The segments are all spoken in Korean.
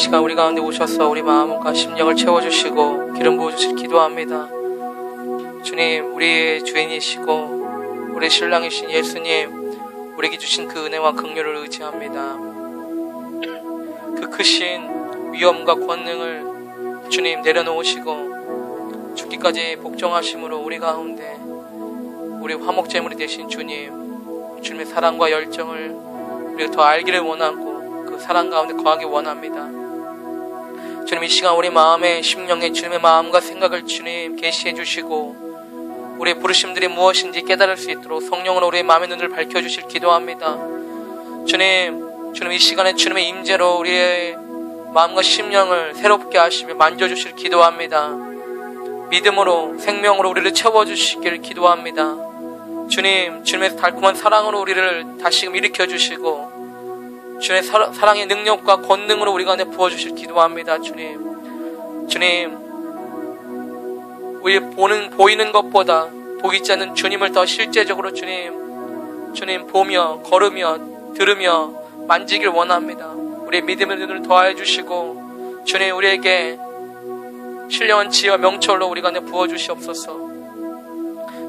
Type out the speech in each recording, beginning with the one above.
시간 우리 가운데 오셔서 우리 마음과 심령을 채워주시고 기름 부어주실 기도합니다. 주님, 우리의 주인이시고 우리의 신랑이신 예수님, 우리에게 주신 그 은혜와 긍휼을 의지합니다. 그 크신 위엄과 권능을 주님 내려놓으시고 죽기까지 복종하심으로 우리 가운데 우리 화목제물이 되신 주님, 주님의 사랑과 열정을 우리가 더 알기를 원하고 그 사랑 가운데 거하기 원합니다. 주님, 이 시간 우리 마음에 심령에 주님의 마음과 생각을 주님 계시해 주시고 우리의 부르심들이 무엇인지 깨달을 수 있도록 성령으로 우리의 마음의 눈을 밝혀주실 기도합니다. 주님 이 시간에 주님의 임재로 우리의 마음과 심령을 새롭게 하시며 만져주실 기도합니다. 믿음으로 생명으로 우리를 채워주시길 기도합니다. 주님의 달콤한 사랑으로 우리를 다시금 일으켜주시고 주님의 사랑의 능력과 권능으로 우리 가운데 부어주실 기도합니다. 주님 우리 보이는 것보다 보이지 않는 주님을 더 실제적으로 주님 보며 걸으며 들으며 만지길 원합니다. 우리의 믿음의 눈을 더하여 주시고 주님 우리에게 신령한 지혜와 명철로 우리 가운데 부어주시옵소서.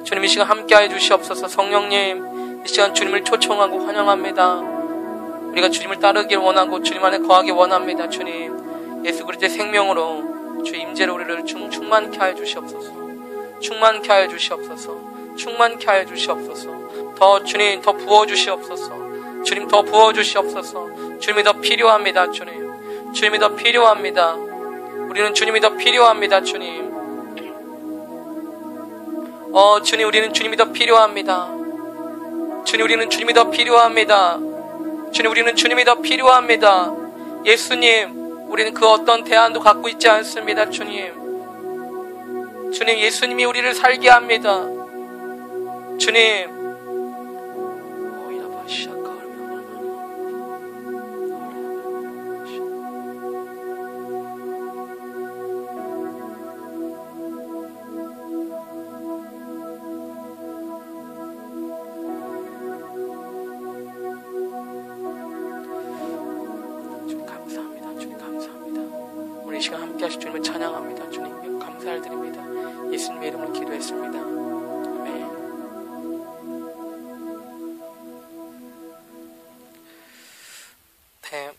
주님 이 시간 함께하여 주시옵소서. 성령님 이 시간 주님을 초청하고 환영합니다. 우리가 주님을 따르길 원하고 주님 안에 거하기 원합니다. 주님 예수 그리스도의 생명으로 주 임재로 우리를 충만케 하여 주시옵소서. 충만케 하여 주시옵소서. 충만케 하여 주시옵소서. 더 주님 더 부어주시옵소서. 주님 더 부어주시옵소서. 주님이 더 필요합니다. 주님이 더 필요합니다. 우리는 주님이 더 필요합니다. 주님 우리는 주님이 더 필요합니다. 주님 우리는 주님이 더 필요합니다. 주님 우리는 주님이 더 필요합니다. 예수님 우리는 그 어떤 대안도 갖고 있지 않습니다. 주님 예수님이 우리를 살게 합니다. 주님 이 시간 함께 하실 주님을 찬양합니다. 주님 감사를 드립니다. 예수님의 이름으로 기도했습니다. 아멘.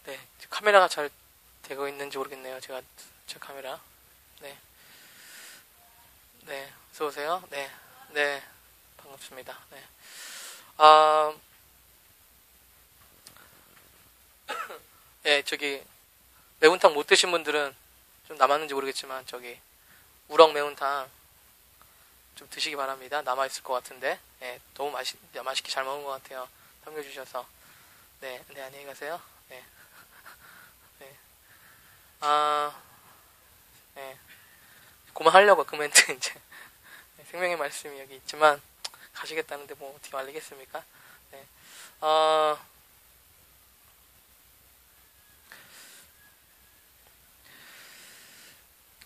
네, 카메라가 잘 되고 있는지 모르겠네요. 제 카메라. 네, 어서 오세요. 네, 반갑습니다. 네. 예, 매운탕 못 드신 분들은 좀 남았는지 모르겠지만 우럭 매운탕 좀 드시기 바랍니다. 남아있을 것 같은데 예, 너무 맛있게 잘 먹은 것 같아요. 섬겨주셔서 네, 안녕히 가세요. 네. 그만하려고 그 멘트 이제 생명의 말씀이 여기 있지만 가시겠다는데 뭐 어떻게 말리겠습니까? 네.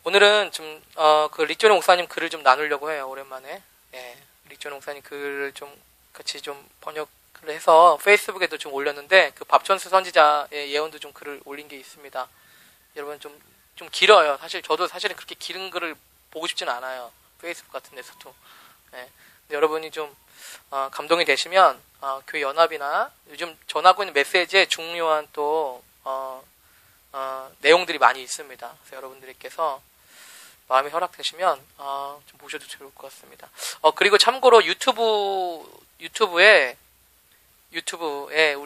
오늘은 그 릭존 목사님 글을 좀 나누려고 해요. 오랜만에. 예, 릭존 목사님 글을 좀 같이 좀 번역을 해서 페이스북에도 좀 올렸는데 그 밥천수 선지자의 예언도 좀 글을 올린 게 있습니다. 여러분 좀 길어요. 저도 사실은 그렇게 긴 글을 보고 싶진 않아요. 페이스북 같은 데서도. 예, 근데 여러분이 좀 감동이 되시면 교회 연합이나 요즘 전하고 있는 메시지에 중요한 또 내용들이 많이 있습니다. 그래서 여러분들께서 마음이 허락되시면 좀 보셔도 좋을 것 같습니다. 그리고 참고로 유튜브에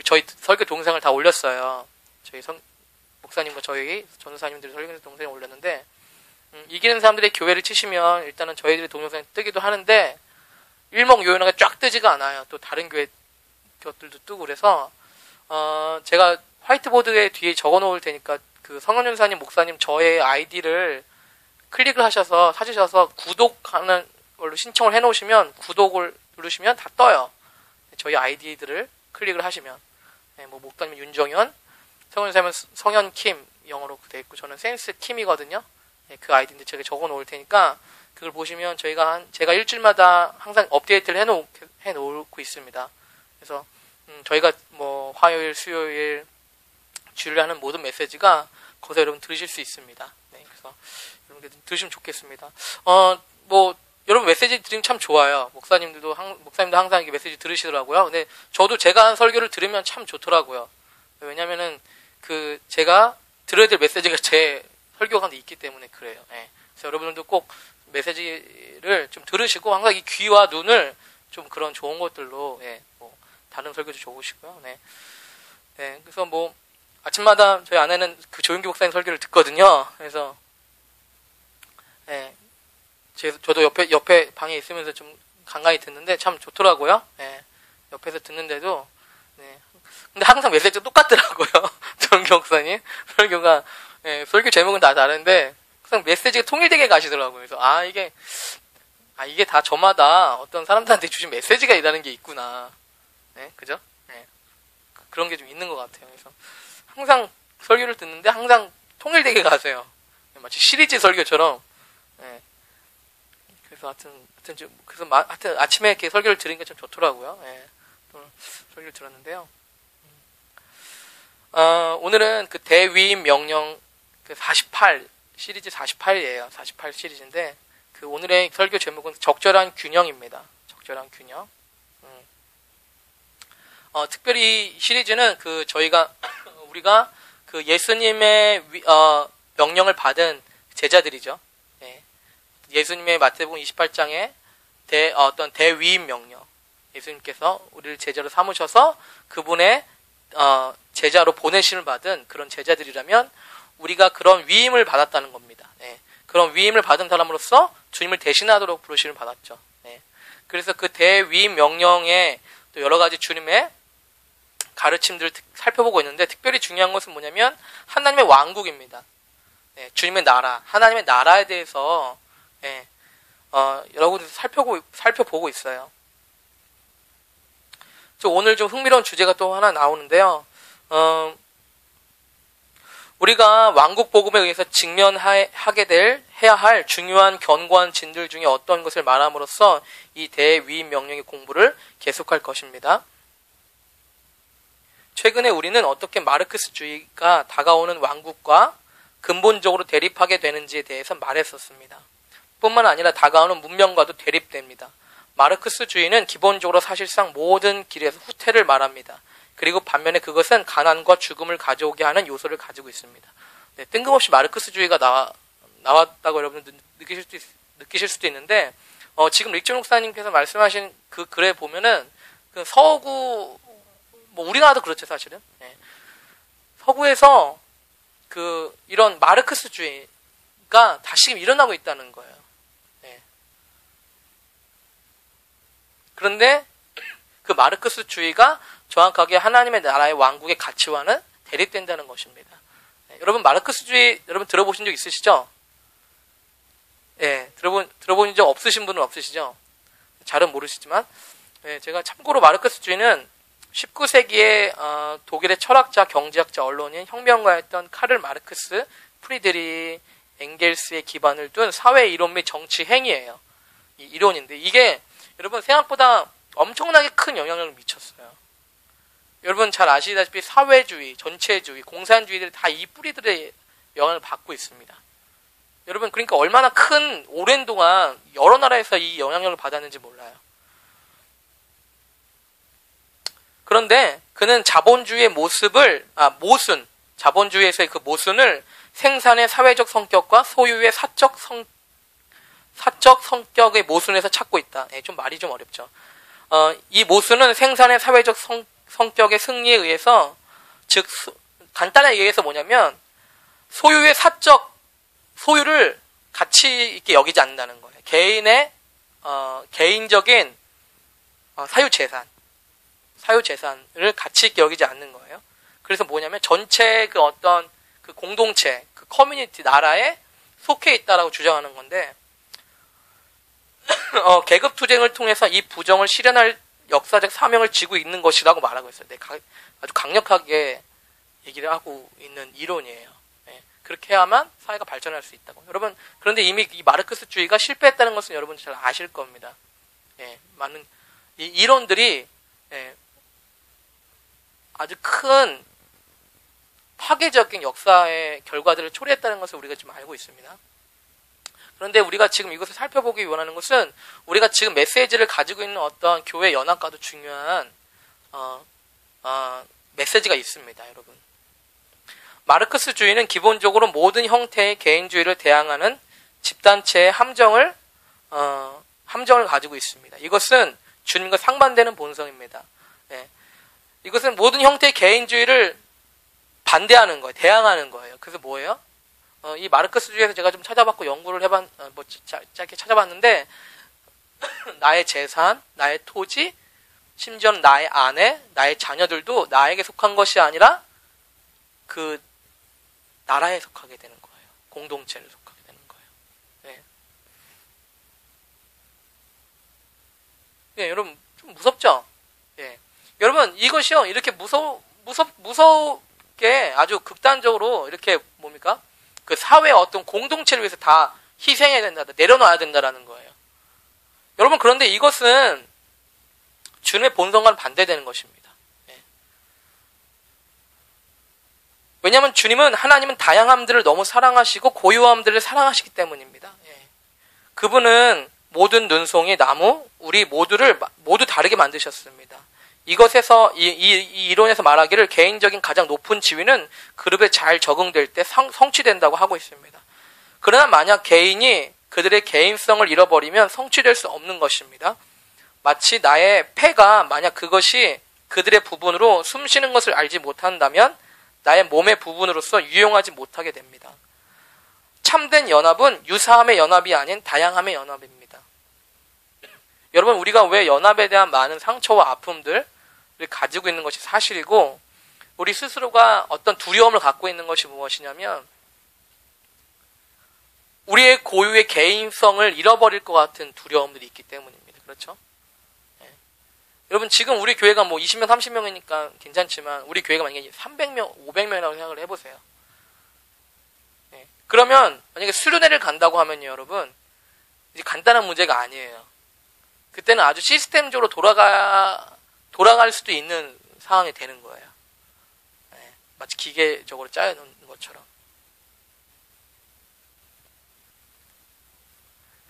저희 설교 동영상을 다 올렸어요. 저희 목사님과 저희 전도사님들이 설교 동영상을 올렸는데 이기는 사람들의 교회를 치시면 일단은 저희들의 동영상이 뜨기도 하는데 일목요연하게 쫙 뜨지가 않아요. 또 다른 교회 것들도 뜨고 그래서 제가 화이트보드에 뒤에 적어놓을 테니까 그 성현전사님 목사님 저의 아이디를 클릭을 찾으셔서 구독하는 걸로 신청을 해놓으시면 구독을 누르시면 다 떠요. 저희 아이디들을 클릭을 하시면 뭐 목사님 윤정현, 성현전사님은 성현킴 영어로 돼 있고 저는 센스킴이거든요. 그 아이디인데 제가 적어놓을 테니까 그걸 보시면 제가 일주일마다 항상 업데이트를 해놓고 있습니다. 그래서 저희가 뭐 화요일, 수요일, 주일에 하는 모든 메시지가 거기서 여러분 들으실 수 있습니다. 네, 그래서 여러분 들으시면 좋겠습니다. 여러분 메시지 들으면 참 좋아요. 목사님도 항상 이렇게 메시지 들으시더라고요. 근데 저도 제가 한 설교를 들으면 참 좋더라고요. 왜냐면은 제가 들어야 될 메시지가 제 설교 가운데 있기 때문에 그래요. 네. 그래서 여러분들도 꼭 메시지를 좀 들으시고 항상 이 귀와 눈을 좀 그런 좋은 것들로 다른 설교도 좋으시고요. 네. 네. 그래서 아침마다 저희 아내는 그 조윤기 목사님 설교를 듣거든요. 그래서 네. 저도 옆에 방에 있으면서 좀 간간히 듣는데 참 좋더라고요. 네. 옆에서 듣는데도 네. 근데 항상 메시지가 똑같더라고요. 조윤기 목사님 설교가 설교 제목은 다 다른데 항상 메시지가 통일되게 가시더라고요. 그래서 이게 다 저마다 어떤 사람들한테 주신 메시지가 있다는 게 있구나. 네, 그죠? 네. 그런 게 좀 있는 것 같아요. 그래서 항상 설교를 듣는데 항상 통일되게 가세요. 마치 시리즈 설교처럼. 네. 그래서 하여튼 아침에 이렇게 설교를 들으니까 좀 좋더라고요. 네. 설교를 들었는데요. 오늘은 그 대위임 명령 48 시리즈 48이에요. 48 시리즈인데 오늘의 설교 제목은 적절한 균형입니다. 적절한 균형. 특별히 이 시리즈는 우리가 예수님의 명령을 받은 제자들이죠. 네. 예수님의 마태복음 28장에 어떤 대위임 명령. 예수님께서 우리를 제자로 삼으셔서 그분의 제자로 보내심을 받은 그런 제자들이라면 우리가 그런 위임을 받았다는 겁니다. 네. 그런 위임을 받은 사람으로서 주님을 대신하도록 부르심을 받았죠. 네. 그래서 그 대위임 명령에 또 여러 가지 주님의 가르침들을 살펴보고 있는데 특별히 중요한 것은 뭐냐면 하나님의 왕국입니다. 네. 주님의 나라, 하나님의 나라에 대해서 여러분들 살펴보고 있어요. 오늘 좀 흥미로운 주제가 또 하나 나오는데요. 우리가 왕국 복음에 의해서 해야 할 중요한 견고한 진들 중에 어떤 것을 말함으로써 이 대위임 명령의 공부를 계속할 것입니다. 최근에 우리는 어떻게 마르크스주의가 다가오는 왕국과 근본적으로 대립하게 되는지에 대해서 말했었습니다. 뿐만 아니라 다가오는 문명과도 대립됩니다. 마르크스주의는 기본적으로 사실상 모든 길에서 후퇴를 말합니다. 그리고 반면에 그것은 가난과 죽음을 가져오게 하는 요소를 가지고 있습니다. 네, 뜬금없이 마르크스주의가 나왔다고 여러분들 느끼실 수도 있는데, 지금 릭존 목사님께서 말씀하신 그 글에 보면은, 서구, 우리나라도 그렇죠, 사실은. 네. 서구에서 이런 마르크스주의가 다시금 일어나고 있다는 거예요. 네. 그런데 그 마르크스주의가 정확하게 하나님의 나라의 왕국의 가치와는 대립된다는 것입니다. 네, 여러분 마르크스주의 여러분 들어보신 적 있으시죠? 네, 들어본 적 없으신 분은 없으시죠? 잘은 모르시지만 제가 참고로 마르크스주의는 19세기의 독일의 철학자, 경제학자, 언론인, 혁명가였던 카를 마르크스, 프리드리 엥겔스의 기반을 둔 사회 이론 및 정치 행위예요. 이 이론인데 이게 여러분 생각보다 엄청나게 큰 영향력을 미쳤어요. 여러분 잘 아시다시피 사회주의, 전체주의, 공산주의들이 다 이 뿌리들의 영향을 받고 있습니다. 여러분 그러니까 얼마나 오랜 동안 여러 나라에서 이 영향력을 받았는지 몰라요. 그런데 그는 자본주의의 자본주의에서의 그 모순을 생산의 사회적 성격과 소유의 사적 성격의 모순에서 찾고 있다. 말이 좀 어렵죠. 이 모순은 생산의 사회적 성격의 승리에 의해서, 즉 간단하게 얘기해서 뭐냐면 소유의 소유를 가치 있게 여기지 않는다는 거예요. 개인적인 사유재산을 가치 있게 여기지 않는 거예요. 그래서 뭐냐면 전체 어떤 공동체, 커뮤니티, 나라에 속해 있다라고 주장하는 건데, 계급투쟁을 통해서 이 부정을 실현할 역사적 사명을 지고 있는 것이라고 말하고 있어요. 네, 아주 강력하게 얘기를 하고 있는 이론이에요. 네, 그렇게 해야만 사회가 발전할 수 있다고. 여러분, 그런데 이미 이 마르크스주의가 실패했다는 것은 여러분 잘 아실 겁니다. 네, 많은 이 이론들이 아주 큰 파괴적인 역사의 결과들을 초래했다는 것을 우리가 지금 알고 있습니다. 그런데 우리가 지금 이것을 살펴보기 원하는 것은 우리가 지금 메시지를 가지고 있는 어떤 교회 연합과도 중요한 메시지가 있습니다, 여러분. 마르크스주의는 기본적으로 모든 형태의 개인주의를 대항하는 집단체의 함정을 가지고 있습니다. 이것은 주님과 상반되는 본성입니다. 예. 이것은 모든 형태의 개인주의를 반대하는 거예요. 대항하는 거예요. 그래서 뭐예요? 이 마르크스주의에서 제가 좀 찾아봤고 연구를 짧게 찾아봤는데 나의 재산, 나의 토지, 심지어는 나의 아내, 나의 자녀들도 나에게 속한 것이 아니라 그 나라에 속하게 되는 거예요. 공동체를 속하게 되는 거예요. 네. 네, 여러분 좀 무섭죠? 예. 여러분 이것이요 이렇게 무섭게 아주 극단적으로 이렇게 뭡니까? 그 사회의 어떤 공동체를 위해서 다 희생해야 된다, 내려놔야 된다라는 거예요. 여러분 그런데 이것은 주님의 본성과는 반대되는 것입니다. 예. 왜냐하면 하나님은 다양함들을 너무 사랑하시고 고유함들을 사랑하시기 때문입니다. 예. 그분은 모든 눈송이, 나무, 우리 모두를 모두 다르게 만드셨습니다. 이것에서 이 이론에서 말하기를 개인적인 가장 높은 지위는 그룹에 잘 적응될 때 성취된다고 하고 있습니다. 그러나 만약 개인이 그들의 개인성을 잃어버리면 성취될 수 없는 것입니다. 마치 나의 폐가 만약 그것이 그들의 부분으로 숨쉬는 것을 알지 못한다면 나의 몸의 부분으로서 유용하지 못하게 됩니다. 참된 연합은 유사함의 연합이 아닌 다양함의 연합입니다. 여러분 우리가 왜 연합에 대한 많은 상처와 아픔들을 가지고 있는 것이 사실이고 우리 스스로가 어떤 두려움을 갖고 있는 것이 무엇이냐면 우리의 고유의 개인성을 잃어버릴 것 같은 두려움들이 있기 때문입니다. 그렇죠? 네. 여러분 지금 우리 교회가 뭐 20명, 30명이니까 괜찮지만 우리 교회가 만약에 300명, 500명이라고 생각을 해보세요. 네. 그러면 만약에 수련회를 간다고 하면요, 여러분 이제 간단한 문제가 아니에요. 그때는 아주 시스템적으로 돌아갈 수도 있는 상황이 되는 거예요. 네. 마치 기계적으로 짜여놓은 것처럼.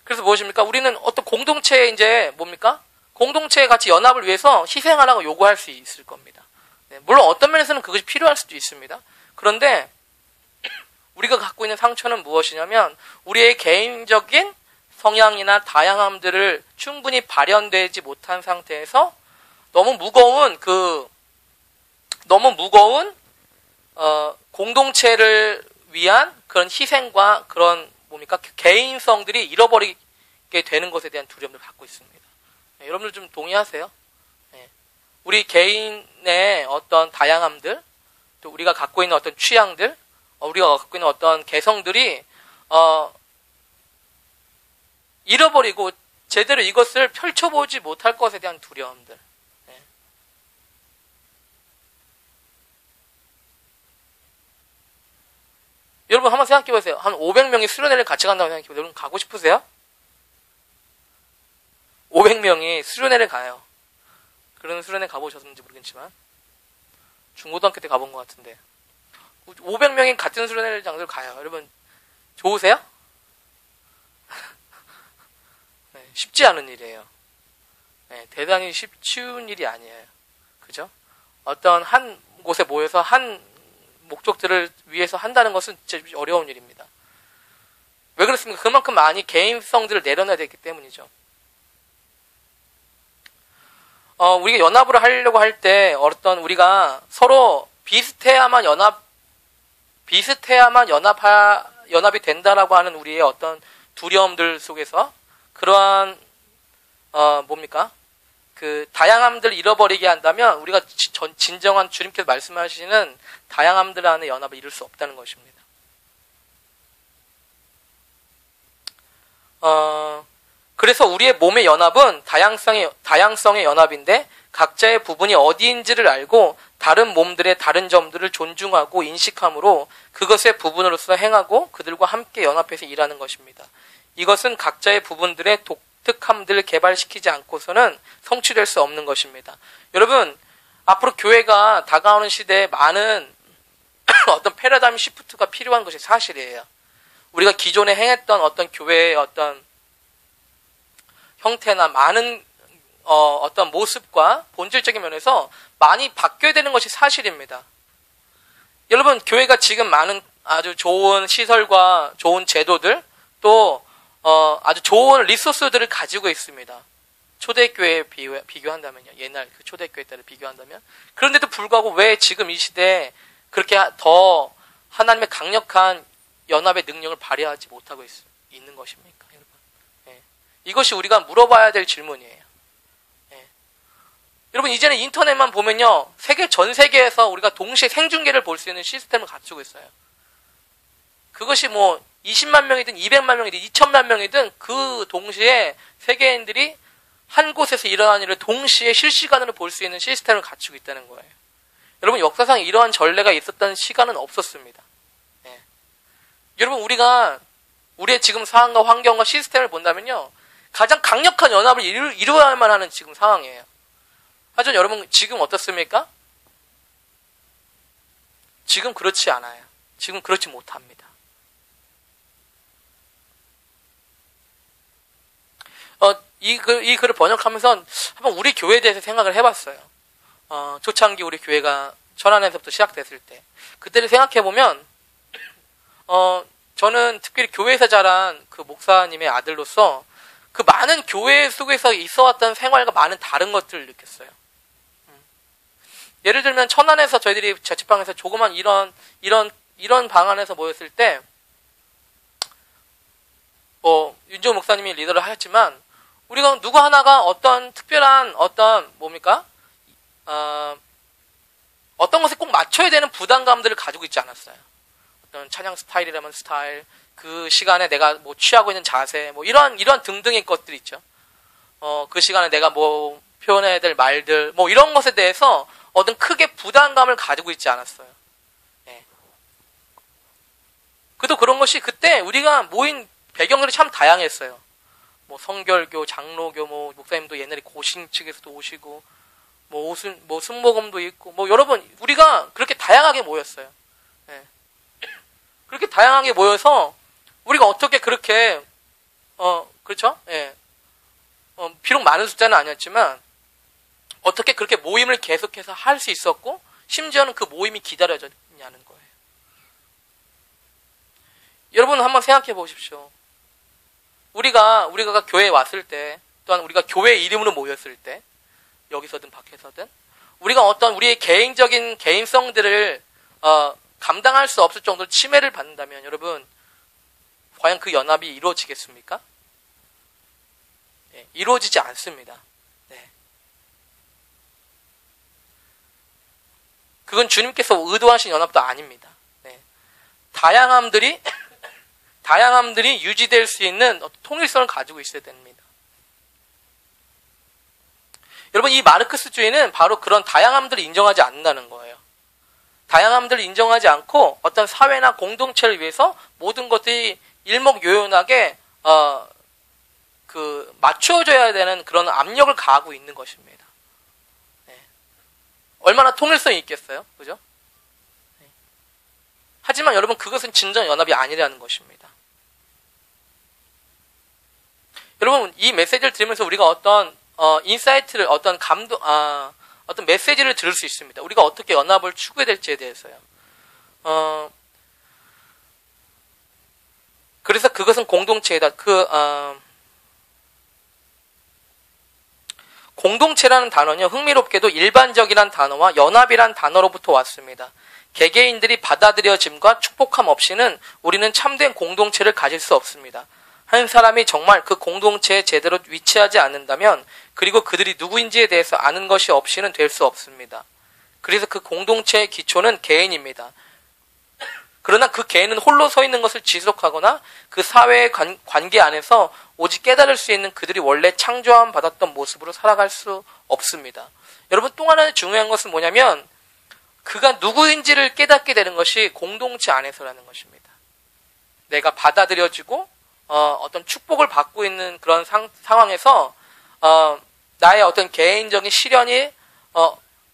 그래서 무엇입니까? 우리는 어떤 공동체에 이제 뭡니까? 공동체의 같이 연합을 위해서 희생하라고 요구할 수 있을 겁니다. 네. 물론 어떤 면에서는 그것이 필요할 수도 있습니다. 그런데 우리가 갖고 있는 상처는 무엇이냐면 우리의 개인적인 성향이나 다양함들을 충분히 발현되지 못한 상태에서 너무 무거운 공동체를 위한 그런 희생과 그런 뭡니까 개인성들이 잃어버리게 되는 것에 대한 두려움을 갖고 있습니다. 네, 여러분들 좀 동의하세요? 네. 우리 개인의 어떤 다양함들, 또 우리가 갖고 있는 어떤 취향들, 우리가 갖고 있는 어떤 개성들이 잃어버리고 제대로 이것을 펼쳐보지 못할 것에 대한 두려움들. 네. 여러분 한번 생각해보세요. 한 500명이 수련회를 같이 간다고 생각해보세요. 여러분 가고 싶으세요? 500명이 수련회를 가요. 그런 수련회 가보셨는지 모르겠지만 중고등학교 때 가본 것 같은데 500명이 같은 수련회 장소를 가요. 여러분 좋으세요? 네, 쉽지 않은 일이에요. 네, 대단히 쉬운 일이 아니에요. 그죠? 어떤 한 곳에 모여서 한 목적들을 위해서 한다는 것은 진짜 어려운 일입니다. 왜 그렇습니까? 그만큼 많이 개인성들을 내려놔야 되기 때문이죠. 우리가 연합을 하려고 할 때 어떤 우리가 서로 비슷해야만 연합이 된다라고 하는 우리의 어떤 두려움들 속에서 그러한 그 다양함들을 잃어버리게 한다면 우리가 진정한 주님께서 말씀하시는 다양함들 안에 연합을 이룰 수 없다는 것입니다. 그래서 우리의 몸의 연합은 다양성의 연합인데 각자의 부분이 어디인지를 알고 다른 몸들의 다른 점들을 존중하고 인식함으로 그것의 부분으로서 행하고 그들과 함께 연합해서 일하는 것입니다. 이것은 각자의 부분들의 독특함들을 개발시키지 않고서는 성취될 수 없는 것입니다. 여러분, 앞으로 교회가 다가오는 시대에 많은 어떤 패러다임 시프트가 필요한 것이 사실이에요. 우리가 기존에 행했던 어떤 교회의 어떤 형태나 많은 어떤 모습과 본질적인 면에서 많이 바뀌어야 되는 것이 사실입니다. 여러분, 교회가 지금 많은 아주 좋은 시설과 좋은 제도들, 또 아주 좋은 리소스들을 가지고 있습니다. 초대교회에 비교한다면요. 옛날 그 초대교회 때를 비교한다면. 그런데도 불구하고 왜 지금 이 시대에 그렇게 더 하나님의 강력한 연합의 능력을 발휘하지 못하고 있는 것입니까, 여러분? 예. 이것이 우리가 물어봐야 될 질문이에요. 예. 여러분, 이제는 인터넷만 보면요, 전 세계에서 우리가 동시에 생중계를 볼 수 있는 시스템을 갖추고 있어요. 그것이 뭐 20만 명이든 200만 명이든 2천만 명이든 그 동시에 세계인들이 한 곳에서 일어나는 일을 동시에 실시간으로 볼 수 있는 시스템을 갖추고 있다는 거예요. 여러분, 역사상 이러한 전례가 있었던 시간은 없었습니다. 예. 여러분, 우리가 우리의 지금 상황과 환경과 시스템을 본다면요, 가장 강력한 연합을 이루어야만 하는 지금 상황이에요. 하지만 여러분, 지금 어떻습니까? 지금 그렇지 않아요. 지금 그렇지 못합니다. 이 글을 번역하면서 한번 우리 교회에 대해서 생각을 해봤어요. 초창기 우리 교회가 천안에서부터 시작됐을 때. 그때를 생각해보면, 저는 특별히 교회에서 자란 그 목사님의 아들로서 그 많은 교회 속에서 있어왔던 생활과 많은 다른 것들을 느꼈어요. 예를 들면 천안에서 저희들이 자취방에서 조그만 이런 방 안에서 모였을 때, 윤종 목사님이 리더를 하였지만, 우리가 누구 하나가 어떤 특별한 어떤 어떤 것에 꼭 맞춰야 되는 부담감들을 가지고 있지 않았어요. 어떤 찬양 스타일이라면 스타일, 그 시간에 내가 뭐 취하고 있는 자세, 뭐 이런 등등의 것들이 있죠. 그 시간에 내가 뭐 표현해야 될 말들, 뭐 이런 것에 대해서 어떤 크게 부담감을 가지고 있지 않았어요. 예. 그도 그런 것이 그때 우리가 모인 배경들이 참 다양했어요. 뭐 성결교, 장로교, 뭐 목사님도 옛날에 고신 측에서도 오시고, 뭐 순복음도 있고, 뭐 여러분, 우리가 그렇게 다양하게 모였어요. 예. 그렇게 다양하게 모여서 우리가 어떻게 그렇게 그렇죠? 예. 비록 많은 숫자는 아니었지만 어떻게 그렇게 모임을 계속해서 할 수 있었고, 심지어는 그 모임이 기다려졌냐는 거예요. 여러분 한번 생각해 보십시오. 우리가 교회에 왔을 때, 또한 우리가 교회 이름으로 모였을 때, 여기서든 밖에서든, 우리가 어떤 우리의 개인적인 개인성들을 감당할 수 없을 정도로 침해를 받는다면, 여러분, 과연 그 연합이 이루어지겠습니까? 네, 이루어지지 않습니다. 네. 그건 주님께서 의도하신 연합도 아닙니다. 네. 다양함들이 유지될 수 있는 통일성을 가지고 있어야 됩니다. 여러분, 이 마르크스주의는 바로 그런 다양함들을 인정하지 않는다는 거예요. 다양함들을 인정하지 않고 어떤 사회나 공동체를 위해서 모든 것들이 일목요연하게 맞춰져야 되는 그런 압력을 가하고 있는 것입니다. 네. 얼마나 통일성이 있겠어요? 그죠? 네. 하지만 여러분, 그것은 진정 연합이 아니라는 것입니다. 여러분, 이 메시지를 들으면서 우리가 어떤 인사이트를, 어떤 메시지를 들을 수 있습니다. 우리가 어떻게 연합을 추구해야 될지에 대해서요. 그래서 그것은 공동체이다. 공동체라는 단어는요, 흥미롭게도 일반적이란 단어와 연합이란 단어로부터 왔습니다. 개개인들이 받아들여짐과 축복함 없이는 우리는 참된 공동체를 가질 수 없습니다. 한 사람이 정말 그 공동체에 제대로 위치하지 않는다면, 그리고 그들이 누구인지에 대해서 아는 것이 없이는 될 수 없습니다. 그래서 그 공동체의 기초는 개인입니다. 그러나 그 개인은 홀로 서 있는 것을 지속하거나 그 사회의 관계 안에서 오직 깨달을 수 있는 그들이 원래 창조함 받았던 모습으로 살아갈 수 없습니다. 여러분, 또 하나 중요한 것은 뭐냐면, 그가 누구인지를 깨닫게 되는 것이 공동체 안에서라는 것입니다. 내가 받아들여지고 어떤 축복을 받고 있는 그런 상황에서 나의 어떤 개인적인 시련이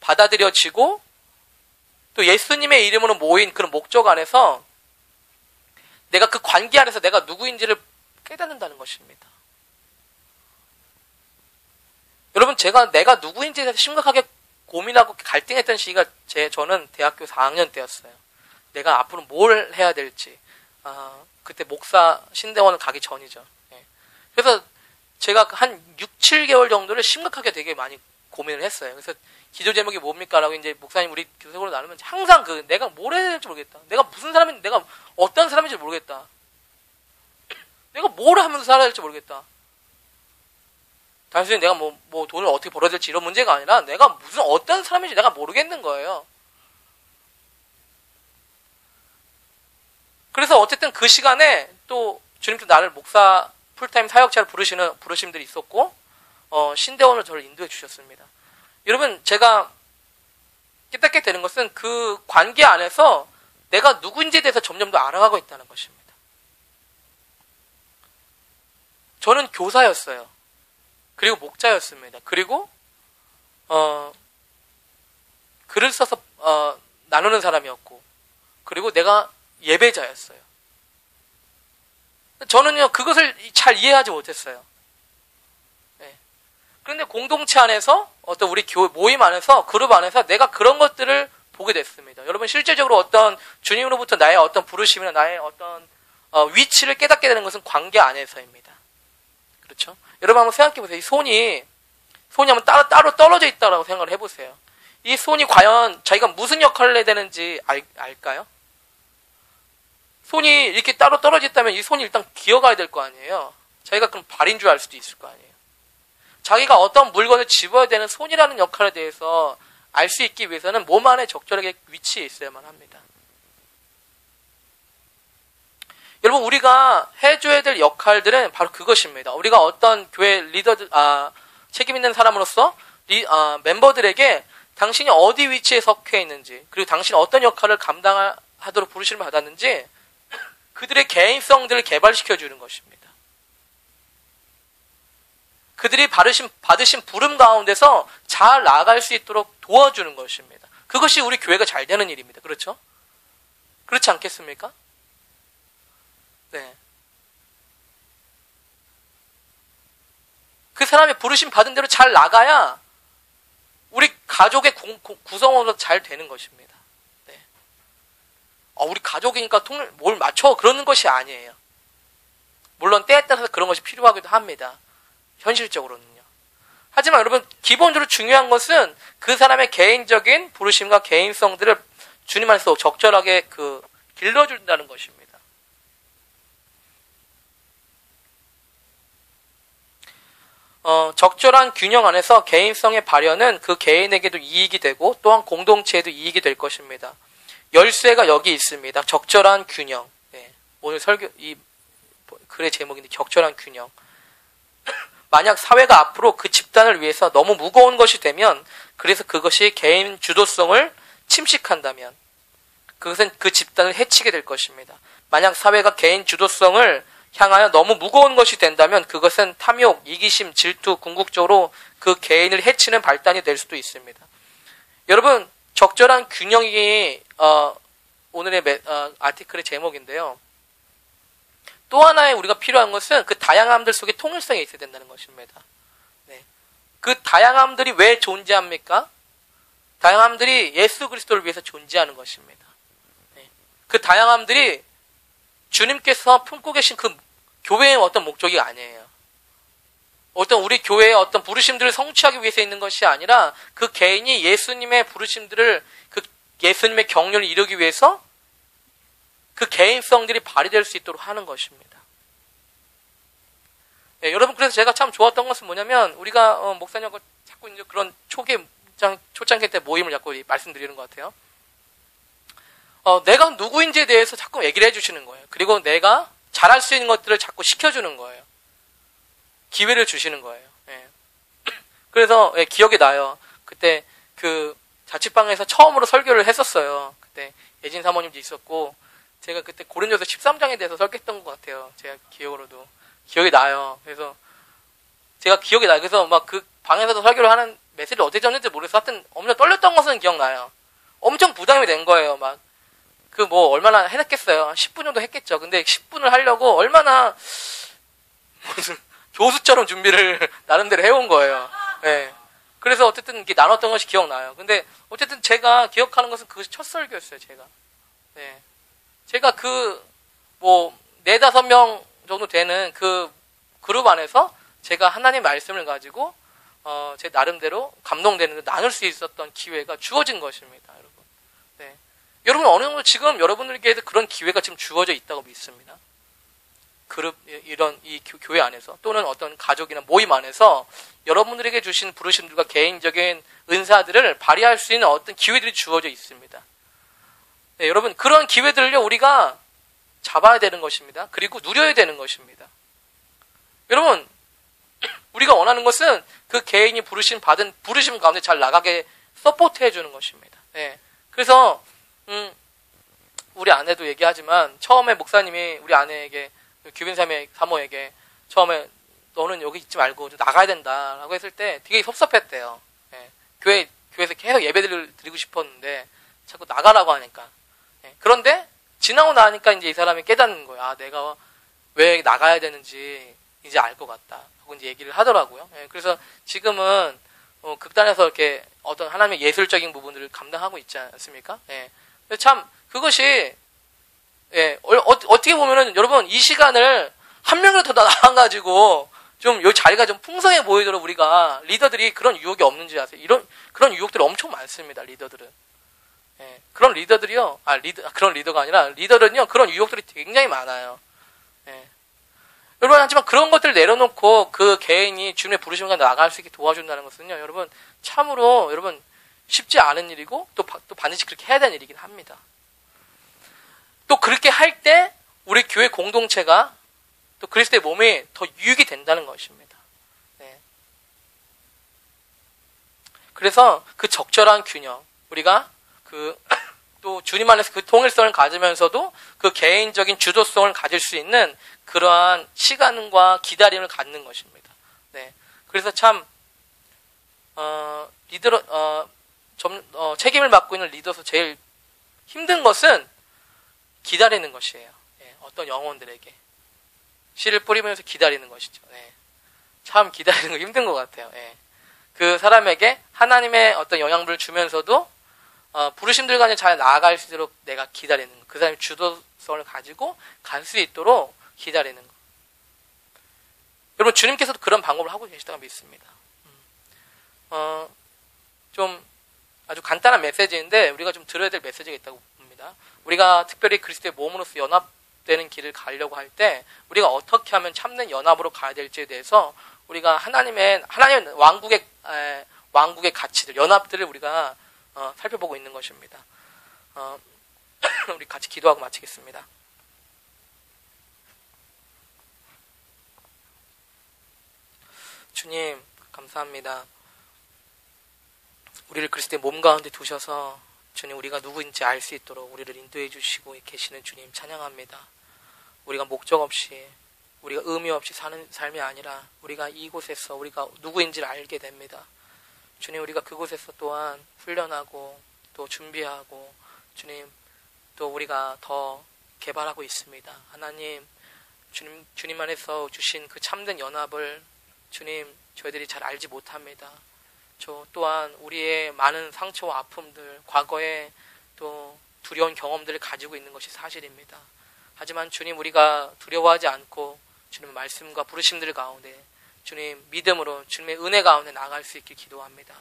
받아들여지고 또 예수님의 이름으로 모인 그런 목적 안에서 내가 그 관계 안에서 내가 누구인지를 깨닫는다는 것입니다. 여러분, 내가 누구인지에 대해서 심각하게 고민하고 갈등했던 시기가 저는 대학교 4학년 때였어요. 내가 앞으로 뭘 해야 될지. 그때 목사 신대원을 가기 전이죠. 예. 그래서 제가 한 6, 7개월 정도를 심각하게 되게 많이 고민을 했어요. 그래서 기도 제목이 뭡니까? 라고 이제 목사님 우리 교석으로 나누면 항상 내가 뭘 해야 될지 모르겠다. 내가 무슨 사람인지, 내가 어떤 사람인지 모르겠다. 내가 뭘 하면서 살아야 될지 모르겠다. 단순히 내가 뭐 돈을 어떻게 벌어야 될지 이런 문제가 아니라 내가 무슨 어떤 사람인지 내가 모르겠는 거예요. 그래서 어쨌든 그 시간에 또 주님께서 나를 목사 풀타임 사역자를 부르심들이 있었고, 신대원으로 저를 인도해 주셨습니다. 여러분, 제가 깨닫게 되는 것은 그 관계 안에서 내가 누구인지에 대해서 점점 더 알아가고 있다는 것입니다. 저는 교사였어요. 그리고 목자였습니다. 그리고 글을 써서 나누는 사람이었고, 그리고 내가 예배자였어요. 저는요, 그것을 잘 이해하지 못했어요. 네. 그런데 공동체 안에서, 어떤 우리 교회 모임 안에서, 그룹 안에서 내가 그런 것들을 보게 됐습니다. 여러분, 실제적으로 어떤 주님으로부터 나의 어떤 부르심이나 나의 어떤 위치를 깨닫게 되는 것은 관계 안에서입니다. 그렇죠? 여러분 한번 생각해 보세요. 이 손이 한번 따로 떨어져 있다고 생각을 해보세요. 이 손이 과연 자기가 무슨 역할을 해야 되는지 알까요? 손이 이렇게 따로 떨어져 있다면 이 손이 일단 기어가야 될 거 아니에요. 자기가 그럼 발인 줄 알 수도 있을 거 아니에요. 자기가 어떤 물건을 집어야 되는 손이라는 역할에 대해서 알 수 있기 위해서는 몸 안에 적절하게 위치해 있어야만 합니다. 여러분, 우리가 해줘야 될 역할들은 바로 그것입니다. 우리가 어떤 교회 리더들, 책임 있는 사람으로서 멤버들에게 당신이 어디 위치에 속해 있는지, 그리고 당신이 어떤 역할을 감당하도록 부르심을 받았는지 그들의 개인성들을 개발시켜 주는 것입니다. 그들이 받으신 부름 가운데서 잘 나아갈 수 있도록 도와주는 것입니다. 그것이 우리 교회가 잘 되는 일입니다. 그렇죠? 그렇지 않겠습니까? 네. 그 사람이 부르심 받은 대로 잘 나가야 우리 가족의 구성원으로 잘 되는 것입니다. 네. 우리 가족이니까 뭘 맞춰 그러는 것이 아니에요. 물론 때에 따라서 그런 것이 필요하기도 합니다. 현실적으로는요. 하지만 여러분, 기본적으로 중요한 것은 그 사람의 개인적인 부르심과 개인성들을 주님 안에서 적절하게 길러준다는 것입니다. 적절한 균형 안에서 개인성의 발현은 그 개인에게도 이익이 되고 또한 공동체에도 이익이 될 것입니다. 열쇠가 여기 있습니다. 적절한 균형. 네. 오늘 이 글의 제목인데 적절한 균형. 만약 사회가 앞으로 그 집단을 위해서 너무 무거운 것이 되면, 그래서 그것이 개인 주도성을 침식한다면 그것은 그 집단을 해치게 될 것입니다. 만약 사회가 개인 주도성을 향하여 너무 무거운 것이 된다면 그것은 탐욕, 이기심, 질투, 궁극적으로 그 개인을 해치는 발단이 될 수도 있습니다. 여러분, 적절한 균형이 오늘의 아티클의 제목인데요. 또 하나의 우리가 필요한 것은 그 다양함들 속에 통일성이 있어야 된다는 것입니다. 네. 그 다양함들이 왜 존재합니까? 다양함들이 예수 그리스도를 위해서 존재하는 것입니다. 네. 그 다양함들이 주님께서 품고 계신 그 교회의 어떤 목적이 아니에요. 어떤 우리 교회의 어떤 부르심들을 성취하기 위해서 있는 것이 아니라 그 개인이 예수님의 부르심들을, 그 예수님의 경륜을 이루기 위해서 그 개인성들이 발휘될 수 있도록 하는 것입니다. 네, 여러분, 그래서 제가 참 좋았던 것은 뭐냐면, 우리가 목사님하고 자꾸 이제 그런 초창기 때 모임을 자꾸 말씀드리는 것 같아요. 내가 누구인지에 대해서 자꾸 얘기를 해주시는 거예요. 그리고 내가 잘할 수 있는 것들을 자꾸 시켜주는 거예요. 기회를 주시는 거예요. 예. 그래서 기억이 나요. 그때 그 자취방에서 처음으로 설교를 했었어요. 그때 예진 사모님도 있었고, 제가 그때 고린도서 13장에 대해서 설교했던 것 같아요. 제가 기억으로도. 기억이 나요. 그래서 제가 기억이 나요. 그래서 막 그 방에서도 설교를 메시지를 어떻게 줬는지 모르겠어. 하여튼 엄청 떨렸던 것은 기억나요. 엄청 부담이 된 거예요. 막 얼마나 해냈겠어요. 10분 정도 했겠죠. 근데 10분을 하려고 얼마나 무슨 교수처럼 준비를 나름대로 해온 거예요. 예. 그래서 어쨌든 이렇게 나눴던 것이 기억나요. 근데 어쨌든 제가 기억하는 것은 그것이 첫 설교였어요. 제가. 네. 제가 4-5명 정도 되는 그 그룹 안에서 제가 하나님의 말씀을 가지고 제 나름대로 감동되는 걸 나눌 수 있었던 기회가 주어진 것입니다. 여러분. 네. 여러분 어느 정도 지금 여러분들에게 그런 기회가 지금 주어져 있다고 믿습니다. 그룹 이 교회 안에서 또는 어떤 가족이나 모임 안에서 여러분들에게 주신 부르심들과 개인적인 은사들을 발휘할 수 있는 어떤 기회들이 주어져 있습니다. 네, 여러분 그런 기회들을요 우리가 잡아야 되는 것입니다. 그리고 누려야 되는 것입니다. 여러분 우리가 원하는 것은 그 개인이 받은 부르심 가운데 잘 나가게 서포트해 주는 것입니다. 네. 그래서 우리 아내도 얘기하지만 처음에 목사님이 우리 아내에게 규빈 사모에게 처음에 너는 여기 있지 말고 좀 나가야 된다라고 했을 때 되게 섭섭했대요. 예. 교회에서 계속 예배를 드리고 싶었는데 자꾸 나가라고 하니까. 예. 그런데 지나고 나니까 이제 이 사람이 깨닫는 거예요. 아, 내가 왜 나가야 되는지 이제 알 것 같다. 하고 이제 얘기를 하더라고요. 예. 그래서 지금은 극단에서 이렇게 어떤 하나님의 예술적인 부분들을 감당하고 있지 않습니까? 예. 참 그것이 예, 어떻게 보면은, 여러분, 이 시간을 한 명이라도 더 나와가지고, 이 자리가 좀 풍성해 보이도록 우리가, 리더들이 그런 유혹이 없는지 아세요? 그런 유혹들이 엄청 많습니다, 리더들은. 예, 그런 리더들이요, 그런 리더가 아니라, 리더는요, 그런 유혹들이 굉장히 많아요. 예. 여러분, 하지만 그런 것들을 내려놓고, 그 개인이 주님의 부르심과 나갈 수 있게 도와준다는 것은요, 여러분, 참으로, 여러분, 쉽지 않은 일이고, 또 반드시 그렇게 해야 되는 일이긴 합니다. 또 그렇게 할 때 우리 교회 공동체가 또 그리스도의 몸이 더 유익이 된다는 것입니다. 네. 그래서 그 적절한 균형, 우리가 또 주님 안에서 그 통일성을 가지면서도 그 개인적인 주도성을 가질 수 있는 그러한 시간과 기다림을 갖는 것입니다. 네. 그래서 참 책임을 맡고 있는 리더서 제일 힘든 것은 기다리는 것이에요. 예, 어떤 영혼들에게 씨를 뿌리면서 기다리는 것이죠. 예, 참 기다리는 거 힘든 것 같아요. 예, 그 사람에게 하나님의 어떤 영향분을 주면서도 부르심들 간에 잘 나아갈 수 있도록 내가 기다리는 것, 그 사람의 주도성을 가지고 갈 수 있도록 기다리는 것. 여러분 주님께서도 그런 방법을 하고 계시다고 믿습니다. 좀 아주 간단한 메시지인데 우리가 좀 들어야 될 메시지가 있다고 봅니다. 우리가 특별히 그리스도의 몸으로서 연합되는 길을 가려고 할 때 우리가 어떻게 하면 참된 연합으로 가야 될지에 대해서 우리가 하나님의 왕국의 가치들, 연합들을 우리가 살펴보고 있는 것입니다. 우리 같이 기도하고 마치겠습니다. 주님 감사합니다. 우리를 그리스도의 몸 가운데 두셔서 주님 우리가 누구인지 알 수 있도록 우리를 인도해 주시고 계시는 주님 찬양합니다. 우리가 목적 없이 우리가 의미 없이 사는 삶이 아니라 우리가 이곳에서 우리가 누구인지를 알게 됩니다. 주님 우리가 그곳에서 또한 훈련하고 또 준비하고 주님 또 우리가 더 개발하고 있습니다. 하나님 주님 안에서 주신 그 참된 연합을 주님 저희들이 잘 알지 못합니다. 저 또한 우리의 많은 상처와 아픔들, 과거에 또 두려운 경험들을 가지고 있는 것이 사실입니다. 하지만 주님 우리가 두려워하지 않고 주님의 말씀과 부르심들 가운데 주님 믿음으로 주님의 은혜 가운데 나아갈 수 있길 기도합니다.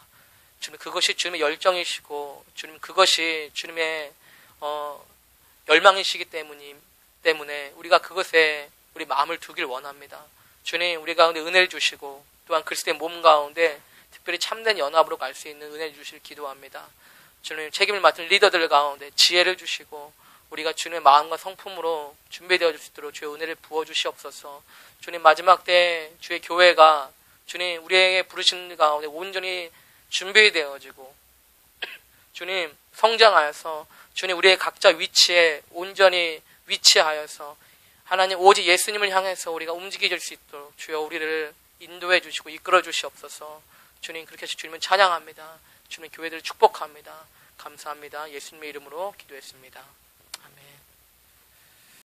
주님 그것이 주님의 열정이시고 주님 그것이 주님의 열망이시기 때문에 우리가 그것에 우리 마음을 두길 원합니다. 주님 우리 가운데 은혜를 주시고 또한 그리스도의 몸 가운데 특별히 참된 연합으로 갈 수 있는 은혜를 주실 기도합니다. 주님 책임을 맡은 리더들 가운데 지혜를 주시고 우리가 주님의 마음과 성품으로 준비되어 줄 수 있도록 주의 은혜를 부어주시옵소서. 주님 마지막 때 주의 교회가 주님 우리에게 부르신 가운데 온전히 준비되어지고 주님 성장하여서 주님 우리의 각자 위치에 온전히 위치하여서 하나님 오직 예수님을 향해서 우리가 움직여질 수 있도록 주여 우리를 인도해 주시고 이끌어 주시옵소서. 주님 그렇게 하시 주님은 찬양합니다. 주님 교회들을 축복합니다. 감사합니다. 예수님의 이름으로 기도했습니다.